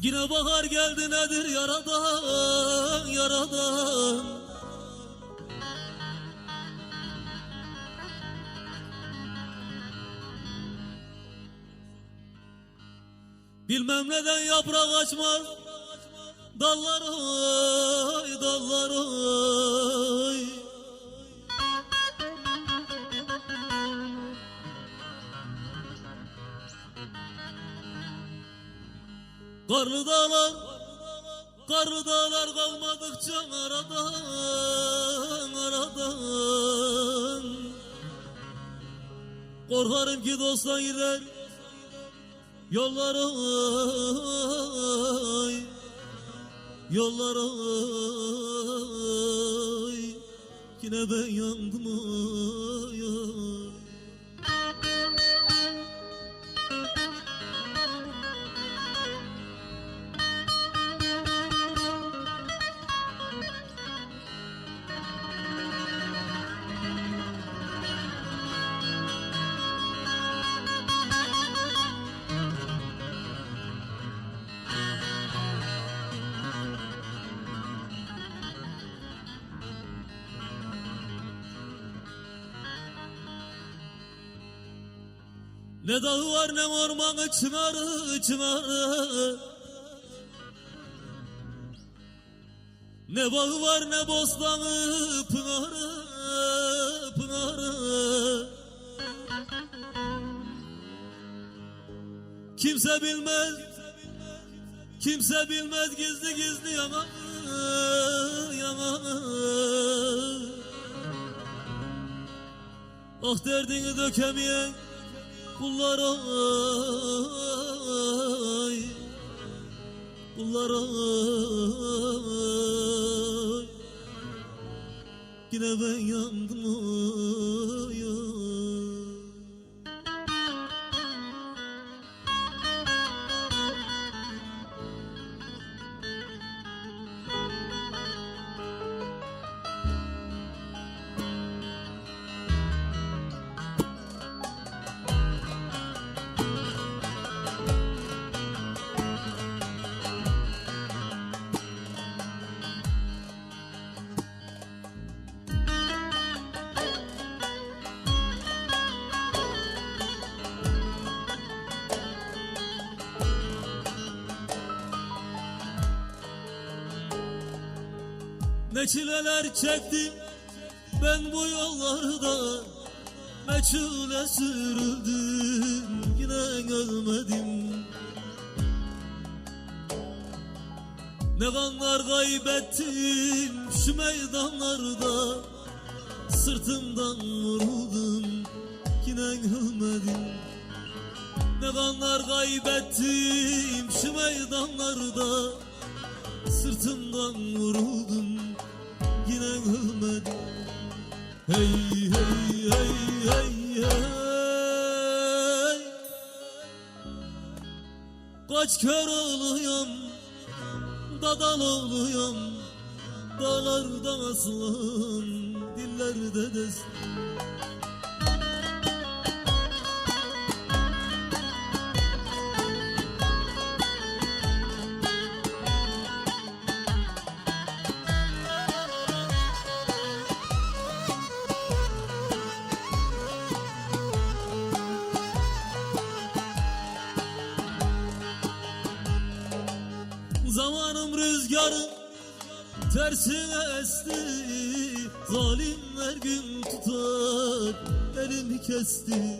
Yine bahar geldi nedir yaradan yaradan. Bilmem neden yaprak açmaz dallar oy dallar oy. Karlı dağlar kalmadıkça aradan aradan. Korkarım ki dostlar gider yollar oy yollar oy. Yine ben yandım oy oy. Ne dağı var ne ormanı çınarı çınarı. Ne bağı var ne bostanı pınarı pınarı. Kimse bilmez gizli gizli yananı yananı. Ah derdini dökemeyen kullar oy kullar oy. Yine ben yandım oy oy. Ne çileler çektim ben bu yollarda, meçhule sürüldüm yine ölmedim. Ne kanlar kaybettim şu meydanlarda, sırtımdan vuruldum yine ölmedim. Ne kanlar kaybettim şu meydanlarda, sırtımdan vuruldum yine ölmedim. Hey hey hey hey hey. Kaç kere ağlıyorum, dadal oluyorum, dağlardan aslan, dillerde destan. Zamanım rüzgarın tersine esti, zalimler gün tutar elimi kesti.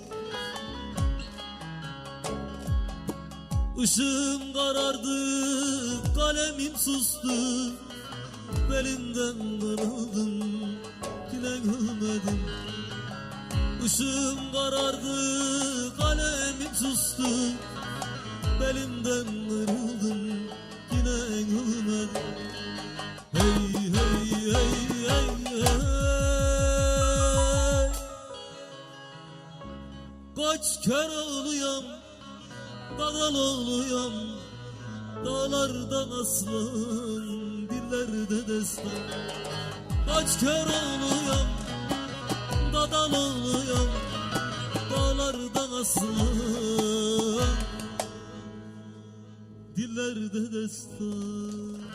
Işığım karardı, kalemim sustu, belimden kırıldım yine ölmedim. Işığım karardı, kalemim sustu, belimden kırıldım yine ölmedim. Hey hey hey hey hey. Kaç kere ağlıyorum, dadal oluyorum, dağlardan aslan, dillerde destan. Kaç kere ağlıyorum, dadal oluyorum, dağlardan aslan, dillerde dillerde destan.